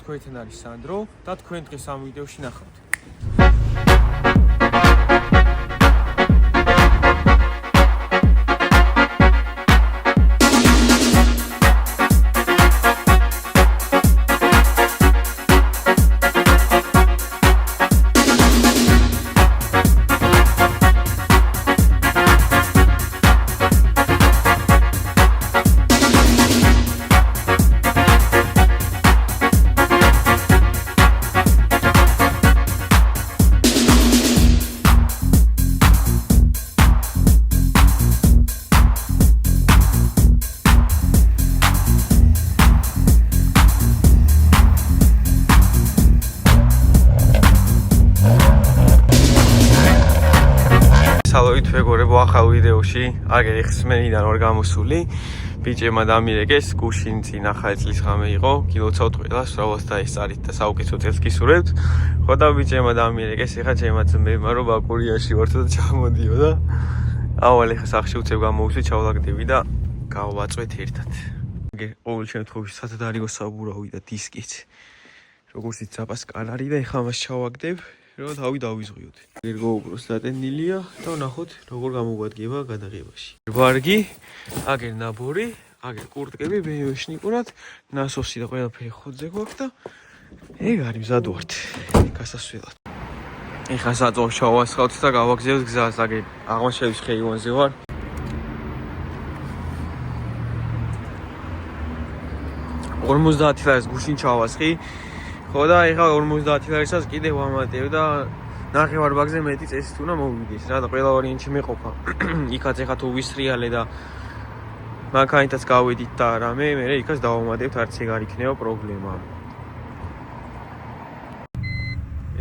თქვენთან არის სანდრო და თქვენ დღეს ამ ვიდეოში ნახავთ. სალოით ვეგორებო ახალ ვიდეოში, აგერ ხსმენიდან ვარ გამოსული. ბიჭებმა დამირეკეს, გუშინ წინ ახალი წლის ღამე იყო, გილოცავთ ყველას, რასაც დაესწარით და საუკეთესო წელს გისურვებთ. ხო და ბიჭებმა დამირეკეს, ეხლა ჩემმა ძმებმა რომ ბაკურიაში ვართ და ჩამოდიო და ავალ ეხლა სახში უცებ გამოვისვით, ჩავლაგდები და გავვაწვეთ ერთად. აგერ ყოველ შემთხვევაში სადაც არისო საბურავი და დისკიც. როგორც იცაპას კანარი და ეხლა მას ჩავაგდებ. რომ თავი დავიზღვიოთ. გერგოუბროს დატენილია და ნახოთ როგორ გამოგვადგება გადაღებაში. ვარგი, აგერ ნაბორი, აგერ კურტკები ბეშნიკურად, ნასოსი და ყველაფერი ხოძზე გვაქვს და ეგ არის მზად ვართ. გასასვლელად. ეხლა საწოლ ჩავასხავთ და გავაგზავნოთ გზას, აგერ აღმაშევის ხეივანზე ვარ. $50 ლარს გუშინ ჩავასხი. ხო და ეხლა $50 ლარსაც კიდე ვამატებ და ნახევარ ბაგზე მეტი წესით უნდა მოვიდეს რა და ყველა ვარიანტი მეყოფა. იქაც ეხლა თუ ვისრიალე და მანქანითაც გავედით და რამე, მე იქაც დავამატებთ, არც ეგ არ იქნება პრობლემა.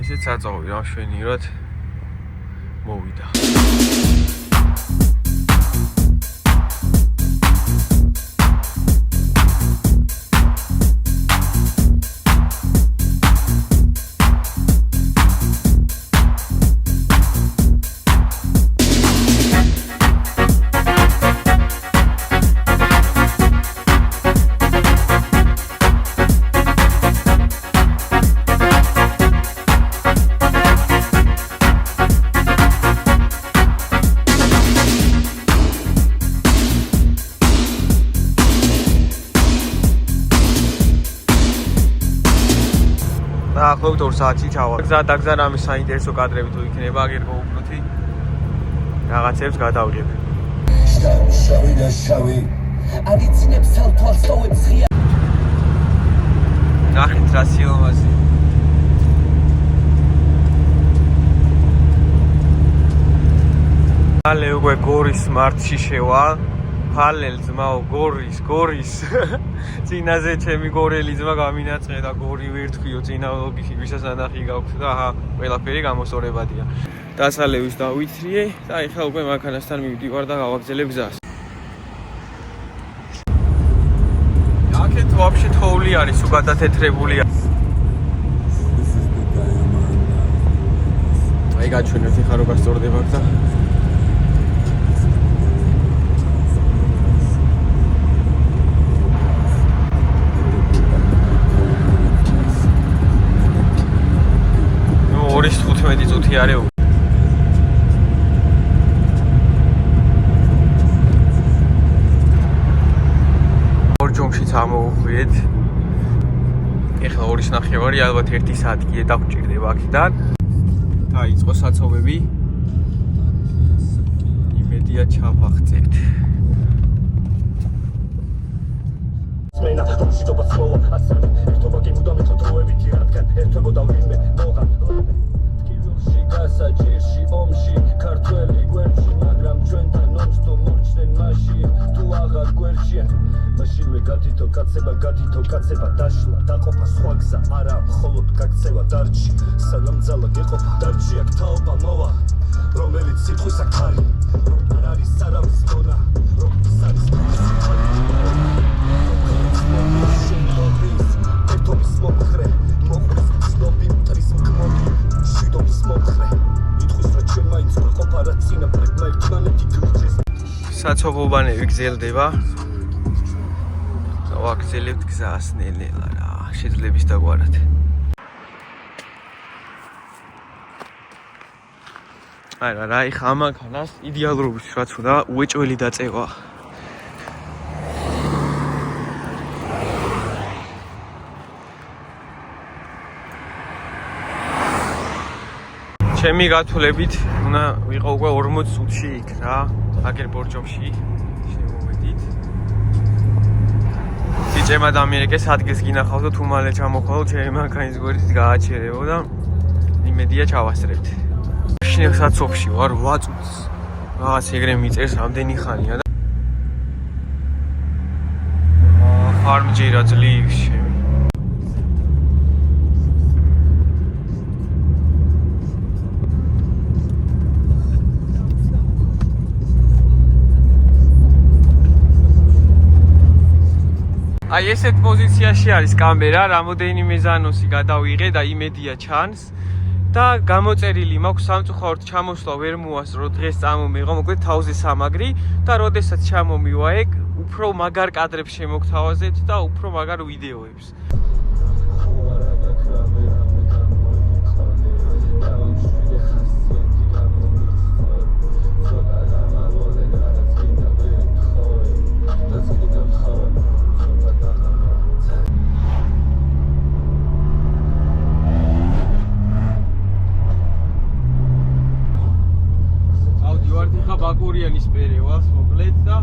ესეც აწოვი რა შვენივრად მოვიდა. ახლობთ 2 საათში ჩავალ. გზა რამე საინტერესო კადრები თუ იქნება, აგერ გოუბროთი. რაღაცებს გადავიღებ. შავი და შავი. ადიცინებს სალთვალს ტოვებს ღია. ნახეთ რა სილამაზე. ალე უკვე გორის მარტში შევალ. ფალელ ძმაო გორის წინაზე ჩემი გორელი ძმა გამინაწყე და გორი ვერთხიო წინა ლოგიში ვისაც ანახი გაქვს და აჰა ყველაფერი გამოსწორებადია. დასალევის დავიცრიე და ეხლა უკვე მანქანასთან მივდივარ და გავაგზელებ გზას. აქეთ ვაფშე თოვლი არის, უკადათეთრებულია. აი გაჩვენეთ ეხლა რო გასწორდება გზა. ორის 15 წუთი არის. ორჯომშიც ამოვუხვიეთ. ეხლა 2:30 ალბათ 1 საათი კიდე დაგვჭირდება აქედან. დაიწყო საცობები. იმედია ჩავახცევთ. სმენა თუმშიდობა ცხოვა ასები ერთობა კი მუდამ ეთროებითი რადგან ერთვებოდა ვინმე მოღან ტკივილში გასაჭირში ომში ქართველი გვერდში მაგრამ ჩვენთან ომს თუ მორჩნენ მაშინ თუ აღარ გვერდშიან მაშინვე გადითო კაცება დაშლა დაყოფა სხვა გზა არა მხოლოდ გაქცევა დარჩი სალამძალა გეყოფა დარჩი აქ თაობა მოვა რომელიც სიტყვის აქ არის რომ არ არის არავის გონა რომ ის არის საცობობანები გრძელდება. ვაგრძელებთ გზას ნელ-ნელა რა. შეძლების დაგვარად. არა, რა ეხა ამანქანას იდეალურობის რაც უნდა უეჭველი დაწევა. ჩემი გათვლებით უნდა ვიყო უკვე 40 წუთში იქ რა, აგერ ბორჯომში შემოვედით. ბიჭემ ადამიანებს ადგილს გინახავდო, თუ მალე ჩამოხვალო, ჩემი მანქანის გვერდით გააჩერებო და იმედია ჩავასწრებთ. შენ საცოფში ვარ 8 წუთს. რაღაც ეგრე მიწერს რამდენი ხანია და ფარმჯერა ძლივს ჩემი. აი ესეთ პოზიციაში არის კამერა, რამოდენიმე ზანოსი გადავიღე და იმედია ჩანს და გამოწერილი მაქვს სამწუხაროდ ჩამოსვლა ვერ მოასწრო დღეს წამომიღო, მოკლედ თავზე სამაგრი და როდესაც ჩამომივა ეგ, უფრო მაგარ კადრებს შემოგთავაზებთ და უფრო მაგარ ვიდეოებს. ბაკურიანის პერიოდს მოკლედ და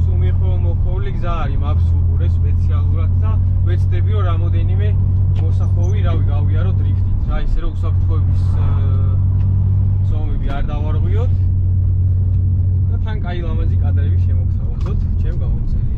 სულ მოხოვლი გზა არის მაქვს უყურე სპეციალურად და ვეცდები რომ რამოდენიმე მოსახოვი რავი გავიარო დრიფტით რა ისე რომ უსაფრთხოების ზომები არ დავარღვიოთ და თან კაი ლამაზი კადრები შემოგთავაზოთ ჩემ გამომწერლებს.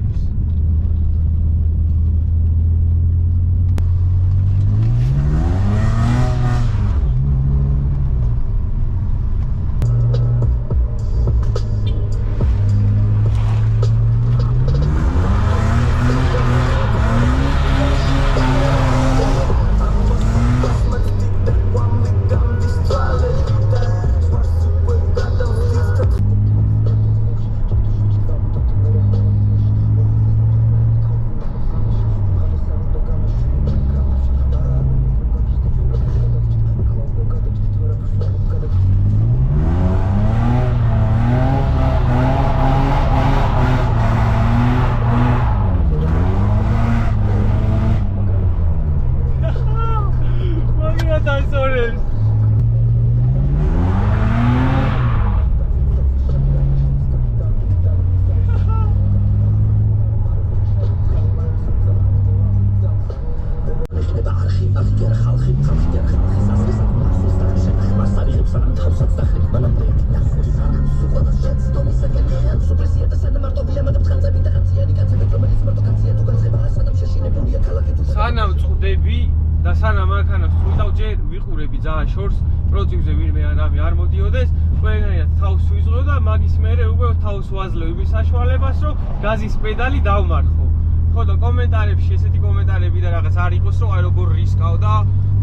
სანამ წვდები და სანამ მანქანას წვიდავ ჯერ ვიყურები ძალიან შორს პროტივზე ვინმე რამე არ მოდიოდეს ყველანაირად თავს ვიზღო და მაგის მერე უკვე თავს ვაძლევ იმის საშუალებას რომ გაზის პედალი დავმარხო. ხო და კომენტარებში ესეთი კომენტარები და რაღაც არ იყოს რომ აი როგორ რისკავ და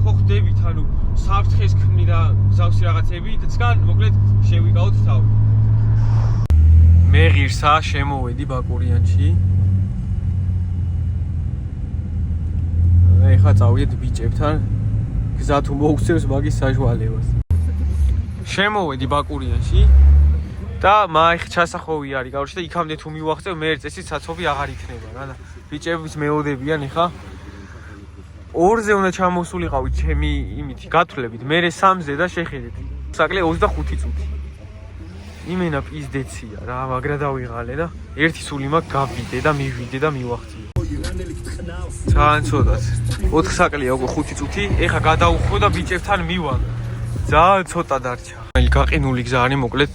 ხო ხდებით ანუ საფრთხეს ქმნი და გზავსი რაღაცები თან მოკლედ შევიკავთ თავი. მე ღირსა შემოვედი ბაკურიანში. ეხლა წავიდეთ ბიჭებთან გზა თუ მოუხსნევს მაგის საშუალებას. შემოვედი ბაკურიანში და მაიხ ჩასახოვი არის გავშე და იქამდე თუ მივახცევ მე წესით საცობი აღარ იქნება რა და ბიჭების მეოდებიან ეხლა 2-ზე უნდა ჩამოსულიყავი ჩემი იმითი გათვლებით მე 3-ზე და შეხედეთ საკლე 25 წუთი იმენა პიზდეცია რა მაგრა დავიღალე და ერთი სული მაგ გავიდე და მივიდე და მივახცე ძალიან ცოტად 4 საკლია უკვე 5 წუთი ეხა გადაუხო და ბიჭებთან მივალ ძალიან ცოტა დარჩა გაყინული გზა არის მოკლედ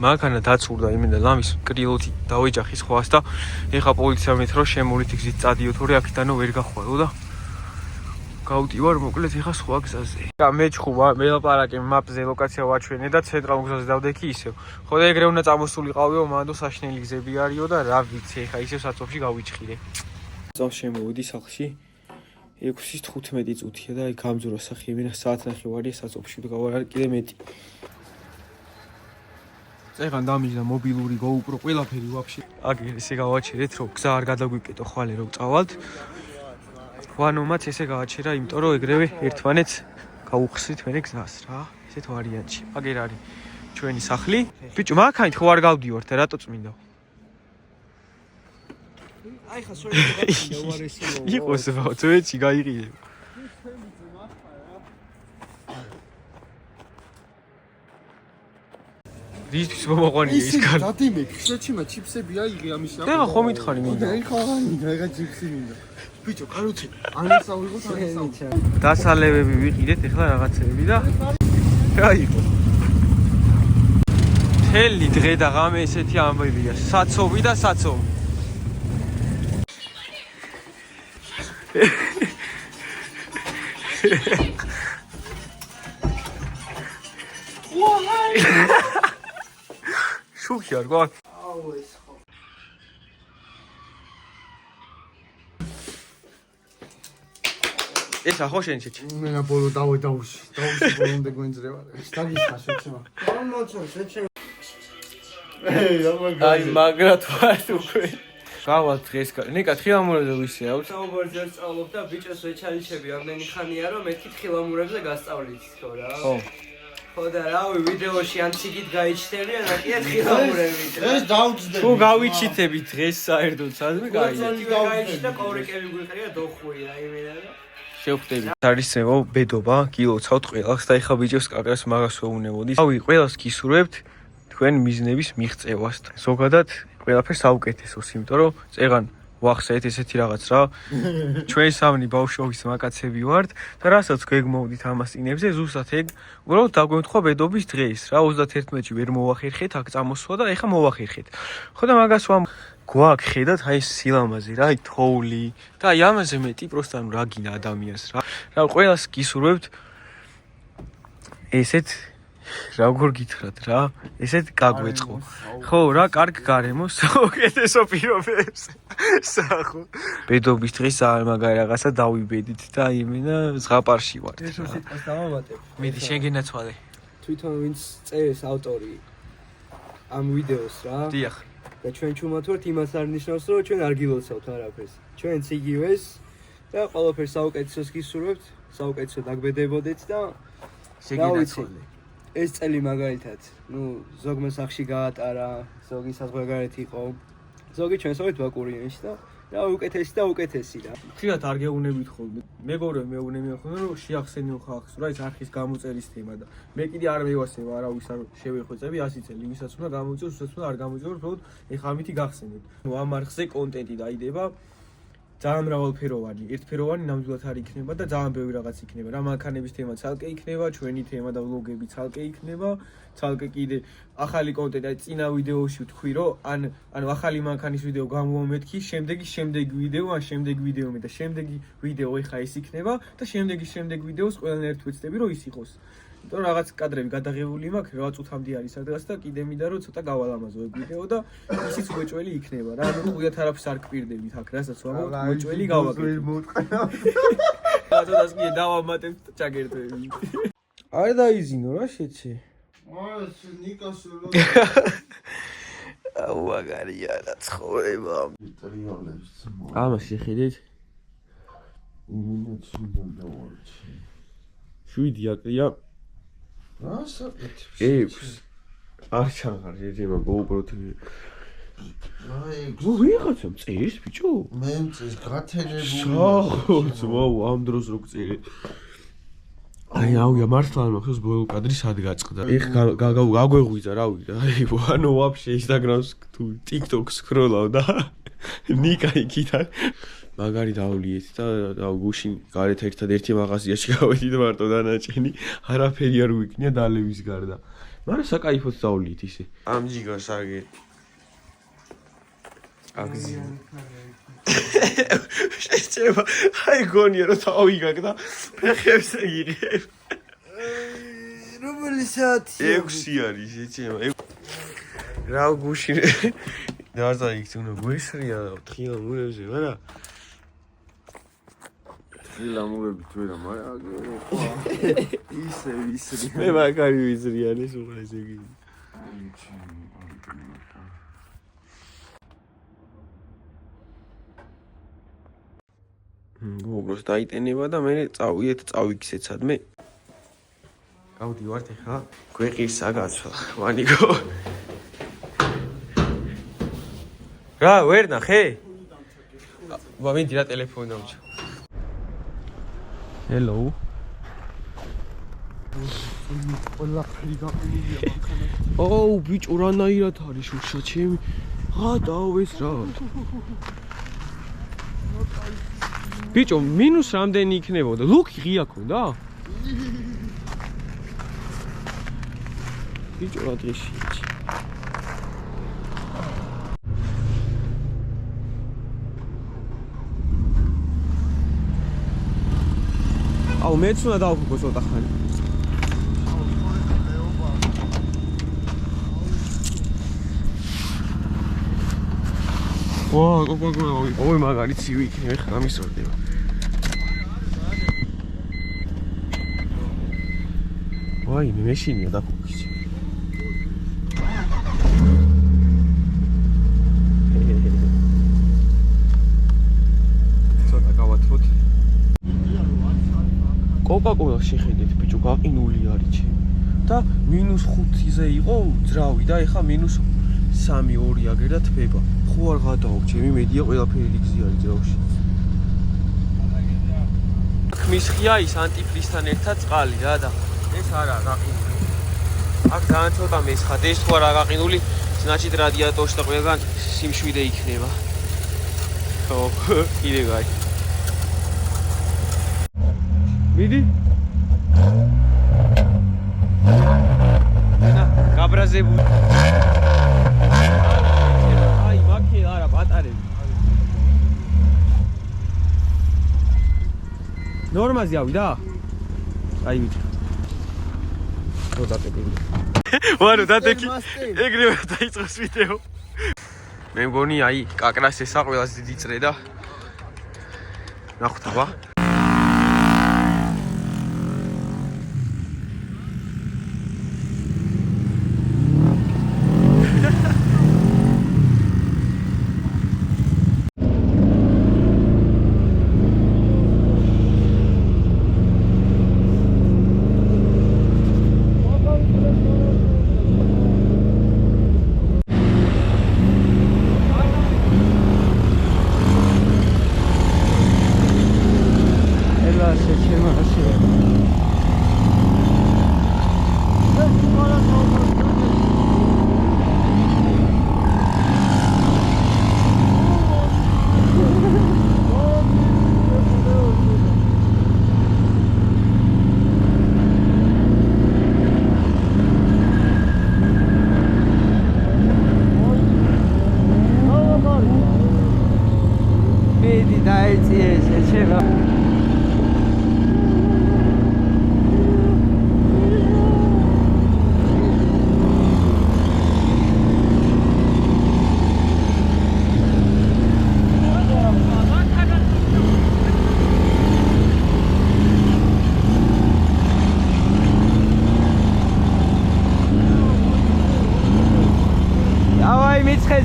მანქანა დაცურდა იმენა ლამის კრილოთი დავეჯახი სხვას და ეხა პოლიცია მეტრო შემოვლით გზით წადიო თორე აქედანო ვერ გახვალო და გავდივარ მოკლედ ეხა სხვა გზაზე. და მეჩხუბა მელაპარაკე მაპზე ლოკაცია ვაჩვენე და ცენტრალურ გზაზე დავდექი ისევ. ხო და ეგრე უნდა წამოსულიყავიო მანდო საშნელი გზები არისო და რა ვიცი ეხა ისევ საწოფში გავიჭხირე. წავს შემოვიდი სახლში 6:15 წუთია და აი გამძურა სახი იმენა საათნახევარია საწოფში და გავარ კიდე მეტი. წეგან დამიჯდა მობილური GoPro ყველაფერი ვაფშე. აგერ ესე გავაჩერეთ რომ გზა არ გადაგვიკეტო ხვალე რომ წავალთ. ვანომაც ესე გააჩერა, იმიტომ რომ ეგრევე ერთმანეთს გაუხსნით მერე გზას რა. ესეთ ვარიანტში. აგერ არის ჩვენი სახლი. ბიჭო, მაგაით ხო არ გავდივართ, რატო წმინდა? აი ხა სორი უარესი იყოს ვეცი გაიყიდე. ისთვის მომაყვანია ის კარ. დადიმე, ხშეჩიმა ჩიფსები აიღე ამის და ხო მითხარი მინდა. აი ხა მინდა, ეგა ჩიფსი მინდა. ბიჭო, კაროჩე, ანასაულიყოთ ანასაულიყოთ. დასალევები ვიყიდეთ ახლა რაღაცები და რა იყო? თელი დღე და ღამე ესეთი ამბებია, საცობი და საცობი. შუქი არ გვაქვს? აუ ეს ხო. ეს ახო შენ შეჭი. მენა ბოლო დავუში ბოლომდე გვენძრევა. დაგიხა შეჭმა. გამოცო შეჭე. აი მაგრად ვარ უკვე. გავალ დღეს ნიკა თხილამურებზე ვისეავთ. საუბარზე სწავლობ და ბიჭოს ვეჩალიჩები ამდენი ხანია რომ მეთქი თხილამურებზე გასწავლით თქო რა. ხო. ხო და რავი ვიდეოში ან ციგით გაიჩნდები ან აკია თხილამურები. ეს დავუძდები. თუ გავიჩიტები დღეს საერთოდ სადმე გაიგე. გაიჩნდა და კორეკები გვიყრია დოხვი რა იმენა და შევხვდები. არის ზემო ბედობა, გილოცავთ ყველას და ეხა ბიჭებს კაკრას მაგას ვეუბნებოდი. რავი, ყველას გისურვებთ თქვენ მიზნების მიღწევას. ზოგადად ყველაფერს აუკეთესოს, იმიტომ რომ წეღან ვახსენეთ ესეთი რაღაც რა. ჩვენ სამნი ბავშვობის მაკაცები ვართ და რასაც გეგმოვდით ამას წინებზე, ზუსტად ეგ უბრალოდ დაგვემთხვა ბედობის დღეს რა. 31-ში ვერ მოვახერხეთ, აქ წამოსვლა და ეხა მოვახერხეთ. ხო და მაგას გვაქვს ხედათ აი ეს სილამაზე რა, აი თოვლი და აი ამაზე მეტი პროსტა ნუ რა გინა ადამიანს რა. რა ყველას გისურვებთ ესეთ როგორ გითხრათ რა, ესეთ გაგვეწყო. ხო რა, კარგ გარემოს, უკეთესო პირობებს. სახო. ბედობის დღეს არ მაგარი რაღაცა დავიბედით და იმენა ზღაპარში ვართ. ეს სიტყვას დავამატებ. მიდი შენ გენაცვალე. თვითონ ვინც წერს ავტორი ამ ვიდეოს რა. დიახ. და ჩვენ ჩუმად ვართ იმას არ ნიშნავს რომ ჩვენ არ გილოცავთ არაფერს. ჩვენც იგივეს და ყველაფერს საუკეთესოს გისურვებთ, საუკეთესო დაგბედებოდეთ და შეგენაცვალე. ეს წელი მაგალითად, ნუ ზოგმა სახში გაატარა, ზოგი საზღვარგარეთ იყო, ზოგი ჩვენ სწორედ ვაკურიანში და უკეთესი და უკეთესი რა. ხშირად არ გეუბნებით ხოლმე. მეგობრებო მეუბნებიან ხოლმე რომ შეახსენიო ხალხს რა ის არხის გამოწერის თემა და მე კიდე არ მევასება არავის არ შევეხვეწები 100 წელი, ვისაც უნდა გამოიწვიოს, ვისაც უნდა არ გამოიწვიოს, უბრალოდ ეხლა ამითი გახსენებთ. ნუ ამ არხზე კონტენტი დაიდება ძალიან მრავალფეროვანი, ერთფეროვანი ნამდვილად არ იქნება და ძალიან ბევრი რაღაც იქნება. რა მანქანების თემა ცალკე იქნება, ჩვენი თემა და ვლოგები ცალკე იქნება, ცალკე კიდე ახალი კონტენტი, აი წინა ვიდეოში ვთქვი, რომ ანუ ახალი მანქანის ვიდეო გამოვამეთქი, შემდეგი ვიდეო, ან შემდეგი ვიდეო მე და შემდეგი ვიდეო ეხა ის იქნება და შემდეგი ვიდეოს ყველანაირად ვეცდები, რომ ის იყოს. იმიტომ რომ რაღაც კადრები გადაღებული მაქვს, რა წუთამდე არის სადღაც და კიდე მინდა რომ ცოტა გავალამაზო ეგ ვიდეო და ისიც უეჭველი იქნება რა. ანუ ყუიათ არაფერს არ გპირდებით აქ, რასაც ვამბობ, უეჭველი გავაკეთებ. ცოტას კიდე დავამატებ და ჩაგერთვები. არ დაიზინო რა შეჩე. ეს ნიკასო რა. აუ აგარია რა ცხოვრება. ტრიალებს. ამას შეხედეთ. იმინაცი დავარჩი. 7 აკრია. რა საკეთებს? 6. არ ჩაღარ ჯეჯემა GoPro-თ. აი, ვიღაცამ წერს ბიჭო? მე მწეს გათენებული. საერთოდ ვაუ, ამ დროს რო გწერე. აი, აუია მართლა არ მახსოვს ბოლო კადრი სად გაწყდა. ეხლა გაგვეღვიძა, რა ვიცი. აი, ანუ ვაფშე Instagram-ს თუ TikTok-ს სკროლავ და ნიკა იქიდან მაგარი დავლიეთ და გუშინ გარეთ ერთადერთი მაღაზიაში გავედით მარტო დანაჭენი, არაფერი არ ვიქნია დალევის გარდა. მაგრამ საკაიფოდ დავლიეთ ისე. ამ ჯიგას აგე. აგზია. შეჭება. აი გონია რომ თავიგაკ და ფეხებს იღებ. რომელი საათია? 6 არის შეჭება. რა გუშინ დარდა იქ თუნო გვესრია თხილამურებზე, არა? თხილამურები თვერა, მაგრამ ისე. მე მაგარი ვიზრიან ეს უყურე ესე იგი. უბრალოდ დაიტენება და მე წავიდეთ წავიქცეცადმე. გავდივართ ახლა გვეყირსა გაცვლა. ვანიკო. რა, ვერ ნახე? ვამინდი რა ტელეფონი დავჭა. Hello. ყველაფერი გაყიდულია მანქანა. აუ, ბიჭო, რანაირად არის შუშა ჩემი? გადავეს რა. ბიჭო, მინუს რამდენი იქნებოდა? ლუკი ღია ქონდა? ბიჭო, რა დღეშია? აუ, მეც უნდა დავფიქრო ცოტა ხანი. ой, მაგარი ცივი იქნება, ხა გამისორდება. ვაი, მე მეშინია დაფიქრე. ცოტა გავათროთ. კოკა-კოლა შეხედეთ, ბიჭო, გაყინული არის ჩემი. და -5-ზე იყო ძრავი და ეხა -3-2 აგერ და თბება. ხო არ გადაობ, ჩემი მედია ყველაფერი რიგზი არის ძრავში. ხმის ხია ის ანტიფრისთან ერთად წყალი რა და ეს არა გაყინული. აქ ძალიან ცოტა მესხად, ეს თუ არა გაყინული, значит რადიატორში და ყველგან სიმშვიდე იქნება. ხო, კიდე გაი. მიდი. ენა, გაბრაზებული. აი, მაქი არა, პატარები. ნორმაზე ავიდა? აი ვიცი. რო დატეკილი. ვარო დატეკი. ეგრევე დაიწყოს ვიდეო. მე მგონი აი კაკრას ესა ყველაზე დიდი წრე და ნახოთ აბა.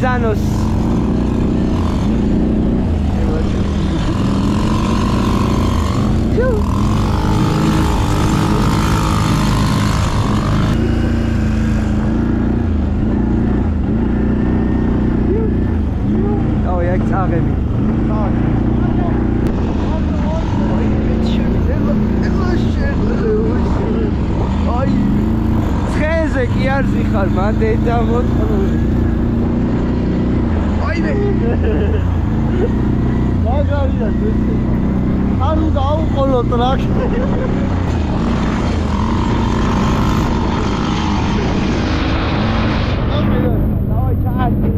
Zanos. Oh, jak წაღები. აი, ცხენზე კი არ ზიხარ, მანდ დამოტყნული. მაგარია ძესი. არ უნდა აუყოლო ტრაქი. დავაი ჩადი.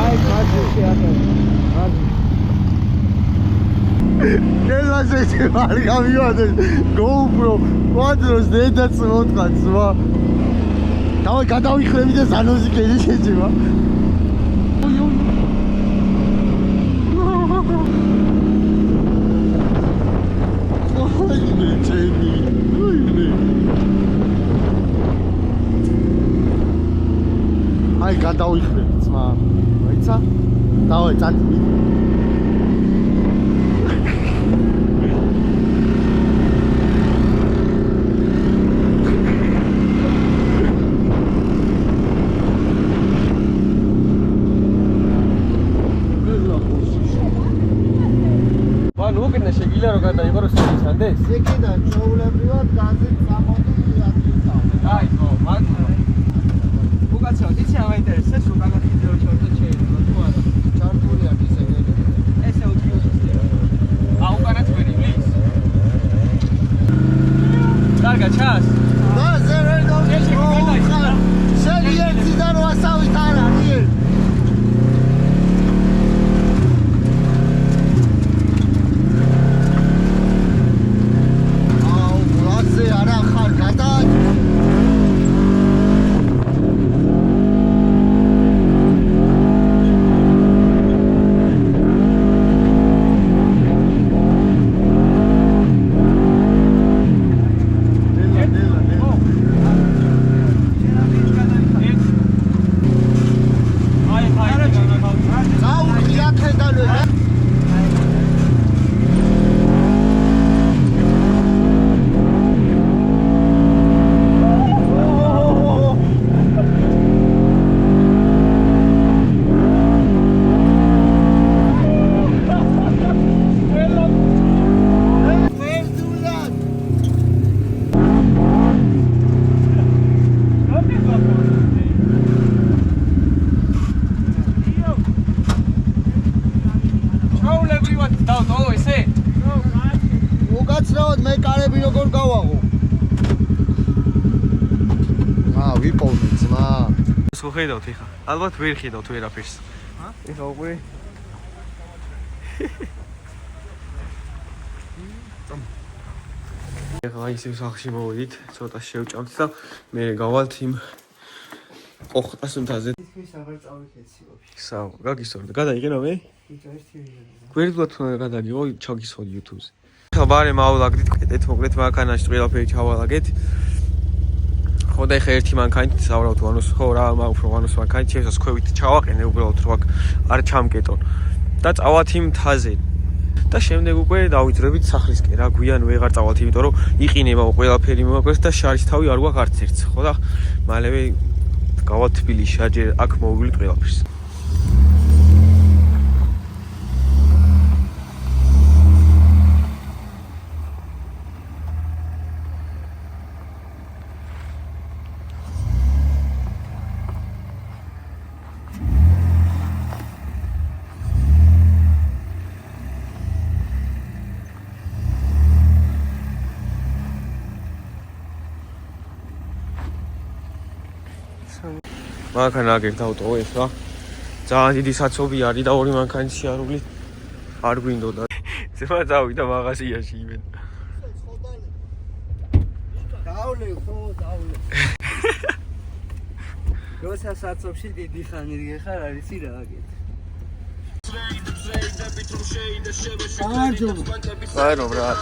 აი, კაცი ახლა. Gelmezse var kamyon GoPro quadros დედაც მოთხრა ზვა. დავაი გადავიხრები და ზანოზი კედი შეჭება. ოი მე ჩემი. ოი მე. აი გადავიხრები ძმა. მოიცა? დავაი წანტი. შეგიძლია რომ გადაიღო რომ სანდეს? ზეკიდან ჩაულებრივად გაზი წამოდი ადგილსა. აი, ხო, მაგრამ უკაცრავად იცი რა მაინტერესებს, რომ გაგახიდე რომ ჩავდა შეიძლება თუ არა. ჩართული აქ ისე ველი. ესე უჩიოსია. უკანაც ვერი, პლიზ. კარგა, ჩას. და ზერე დავიწყო. შენი ერთიდან ვასავით არა, იერ. უკაცრავად მე კარები როგორ გავაღო? ვიპოვნე ძმა. სულ ხედავთ ეხა. ალბათ ვერ ხედავთ ვერაფერს. ეხა უკვე ეხა ისე სახში მოვიდით, ცოტა შევჭამთ და მე გავალთ იმ ოხტას მთაზე. ისმის აღარ წავიქეცი ვაფშე. საო, გაგისურვებთ. გადაიღინო მე? ბიჭო ერთი ვიღებია. გვერდულად უნდა გადაგიღო, ჩაგისვოდი YouTube-ზე. ეხა ბარე მავლაგდით, კეთეთ, მოკლედ მანქანაში ყველაფერი ჩავალაგეთ. ხო და ეხა ერთი მანქანით სავრავთ ვანოს, ხო რა, უფრო ვანოს მანქანით შეესას ქვევით ჩავაყენე უბრალოდ რომ აქ არ ჩამკეტონ. და წავალთ იმ მთაზე. და შემდეგ უკვე დავიძრებით სახლისკენ რა, გვიან ვეღარ წავალთ, იმიტომ რომ იყინება ყველაფერი მოაკვეს და შარის თავი არ გვაქვს არც ერთს, ხო და მალევე გავალთ თბილისში, აჯერ აქ მოვივლით ყველაფერს. მანქანა აგერ დავტოვე ეხლა. ძალიან დიდი საცობი არის და ორი მანქანის შეარული არ გვინდოდა. ძმა დავიდა მაღაზიაში იმენ. დავლე, ხო, დავლე. როცა საცობში დიდი ხანი გეხარ არის რა აგეთ. აერო ბრატ.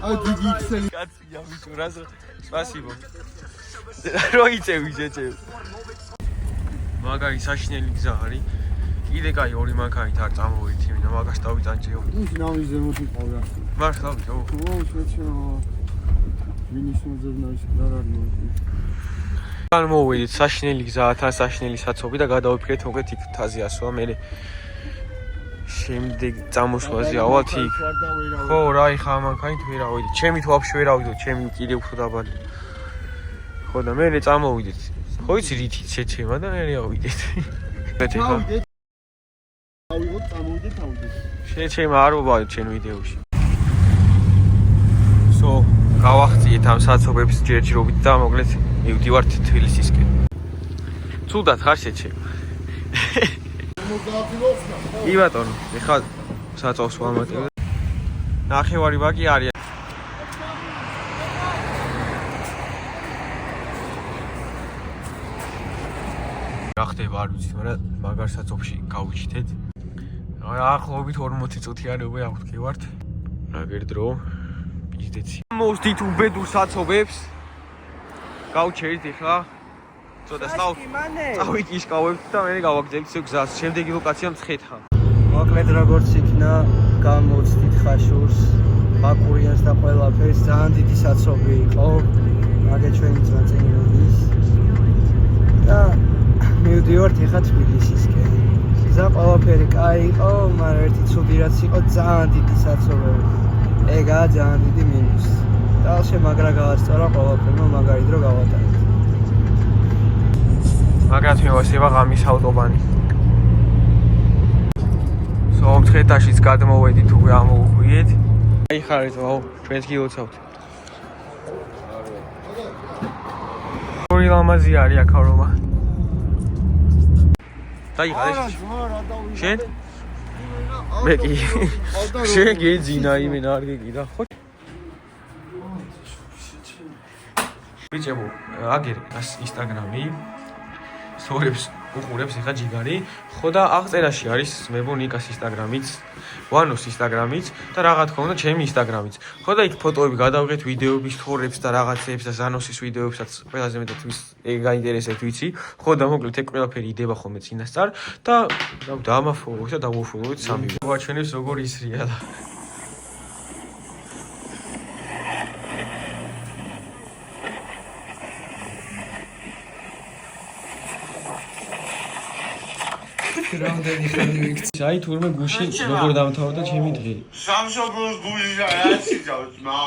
აი დიდი ქსელი. კაცია მისო რაზო. Спасибо. როიწევი შეჭევ. მაგარი საშინელი გზა არის. კიდე კაი ორი მანქანით არ წამოვიდით, იმენა მაგას დავიტანჭეო. ის ნავის ზემოთ იყავდა. მართლა ბიჭო. ო, შეჭო. მინის მოძებნაის არ არის მოდი. ან მოვიდით საშინელი გზაა, თან საშინელი საცობი და გადავიფიქრეთ მოკლედ იქ თაზე ასვა მე. შემდეგ წამოსვლაზე ავალთ იქ. ხო, რა იხა მანქანით ვერ ავიდით. ჩემით ვაფშე ვერ ავიდო, ჩემი კიდე უფრო დაბალი. ხო და მე წამოვიდით. ხო იცი რითი შეჩემა და მე ავიდეთ. ავიდეთ. ავიღოთ, წამოვიდეთ, ავიდეთ. შეჩემა არ ვაბავით ჩემ ვიდეოში. სო, გავახციეთ ამ საცობებს ჯერჯერობით და მოკლედ მივდივართ თბილისისკენ. ცუდად ხარ შეჩემა. კი ბატონო, ეხლა საწავს ვამატებ. ნახევარი ბაკი არის. რა ხდება არ ვიცი, მაგრამ მაგარ საწობში გავიჩითეთ. ახლობით 40 წუთი არის უკვე აღვდგევართ. რაგერ დრო პიზდეცი. მოვსდით უბედურ საცობებს. გავჩერით ახლა. ცოტა წავით ისკავებთ და მე გავაგზავნებთ გზას. შემდეგი ლოკაცია მცხეთა. მოკლედ როგორც იქნა გამოცდით ხაშურს, ბაკურიანს და ყველაფერს ძალიან დიდი საცობი იყო. მაგე ჩვენი ძმაწინილის. და მივდივართ ახლა თბილისისკენ. და ყველაფერი კაი იყო, მაგრამ ერთი ცუდი რაც იყო ძალიან დიდი საცობები. ეგაა ძალიან დიდი მინუსი. dalше მაგრა გავასწორა ყველაფერმა მაგარი დრო გავატარეთ. მაგრად მივასება ღამის ავტობანი. მცხეთაშიც გადმოვედით უკვე ამოვუხვიეთ. აი ხარეთ ვაო, ჩვენს გილოცავთ. ორი ლამაზი არის აქ რომა. დაიღალე. შენ? მე კი. შენ გეძინა იმენ არ გეკიდა, ხო? ბიჭებო, აგერ ინსტაგრამი. სტორიებს უყურებს ახლა ჯიგარი. ხო და აღწერაში არის მებო ნიკას ინსტაგრამიც, ვანოს ინსტაგრამიც და რა თქმა უნდა ჩემი ინსტაგრამიც. ხო და იქ ფოტოები გადავიღეთ, ვიდეოების სტორიებს და რაღაცეებს და ზანოსის ვიდეოებსაც ყველაზე მეტად გაინტერესებთ ვიცი. ხო და მოკლედ ეგ ყველაფერი იდება ხოლმე წინასწარ და დამაფოლოვეთ და დავუფოლოვეთ სამივე. გვაჩვენებს როგორ ისრია და რამდენი ხანი ვიქცე. აი თურმე გუში როგორ დამთავრდა ჩემი დღე. სამშობლოს გუშია რა სიძავს მა.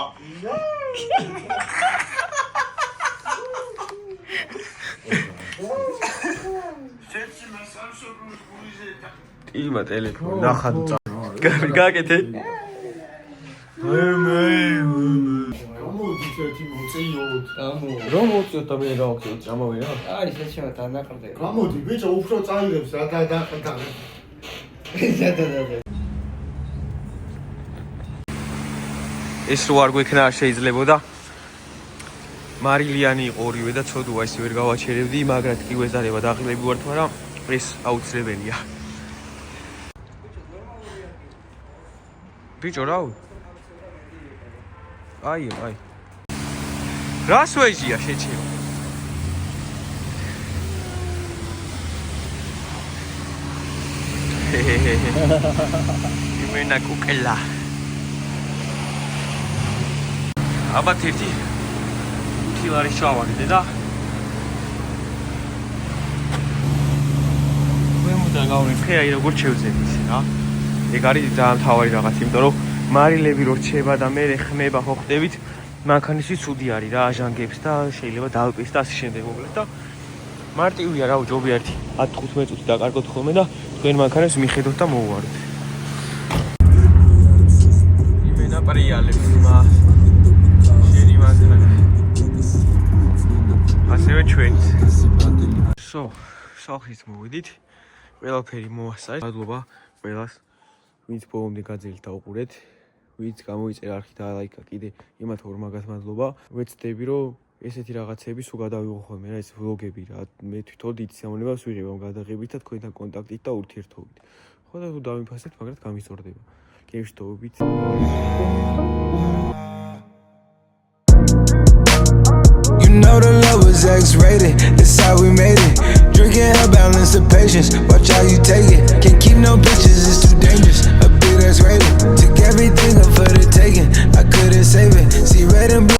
შეცი მე სამშობლოს გუშია. ილმა ტელეფონი ნახად გაკეთე. გამოდის ერთი მოწიოთ. რომ მოწიოთ და მე გავაკეთოთ ამავე რა. არის ეს შემა დანაყრდები. გამოდი ბიჭო უფრო წაიღებს რა და ეს რო არ გვექნა არ შეიძლებოდა. მარილიანი იყო ორივე და ცოდვა ისე ვერ გავაჩერებდი, მაგრამ კი ვეზარება დაყილები ვართ, მაგრამ ეს აუცილებელია. ბიჭო რა? აი. რას ვეჟია შეჩეო? იმენა კუკელა. აბა თერთი კილარი შავარი და მე მოდა გავნე ხე აი როგორ შევძები ისე რა. ეგ არის ძალიან მთავარი რაღაც, იმიტომ რომ მარილები რო რჩება და მე ხმება ხო ხდებით, მანქანისთვის ცუდი არის რა, აჟანგებს და შეიძლება დაალპის და ასე შემდეგ მოკლედ და მარტივია რა, ჯობი ერთი 10-15 წუთი დაკარგოთ ხოლმე და თქვენ მანქანებს მიხედოთ და მოუვაროთ. იმენა პრიალებს მა შენი მანქანა. ასევე ჩვენც. სახლით მოვიდით. ყველაფერი მოასწარეთ. მადლობა ყველას, ვინც ბოლომდე გაძელით და უყურეთ. ვინც გამოიწერა არხი და ლაიქა კიდე იმათ ორ მაგათ მადლობა. ვეცდები რომ ესეთი რაღაცები სულ გადავიღო ხოლმე რა, ეს ვლოგები რა. მე თვითონ დიდ სიამოვნებას ვიღებ ამ გადაღებით და თქვენთან კონტაქტით და ურთიერთობით. ხო და თუ დავიფასებთ, მაგრამ გამიზორდება. გეშტობით. You know the love was X-rated, that's how we made it. Drinking her balance of patience, watch how you take it. Can't keep no bitches, it's too dangerous. A bit X-rated, took everything up for the taking. I couldn't save it, see red and blue.